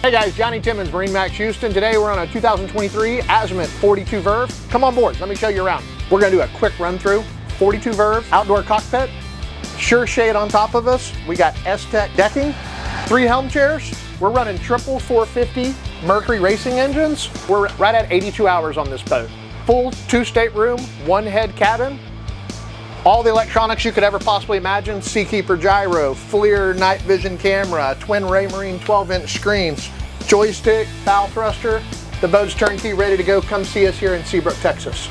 Hey guys, Johnny Timmons, MarineMax Houston. Today we're on a 2023 Azimut 42 VERVE. Come on board, let me show you around. We're gonna do a quick run through. 42 VERVE, outdoor cockpit, sure shade on top of us. We got S-Tech decking, 3 helm chairs. We're running triple 450 Mercury racing engines. We're right at 82 hours on this boat. Full 2-stateroom, 1-head cabin. All the electronics you could ever possibly imagine: Seakeeper gyro, FLIR night vision camera, twin Raymarine 12-inch screens, joystick, bow thruster. The boat's turnkey, ready to go. Come see us here in Seabrook, Texas.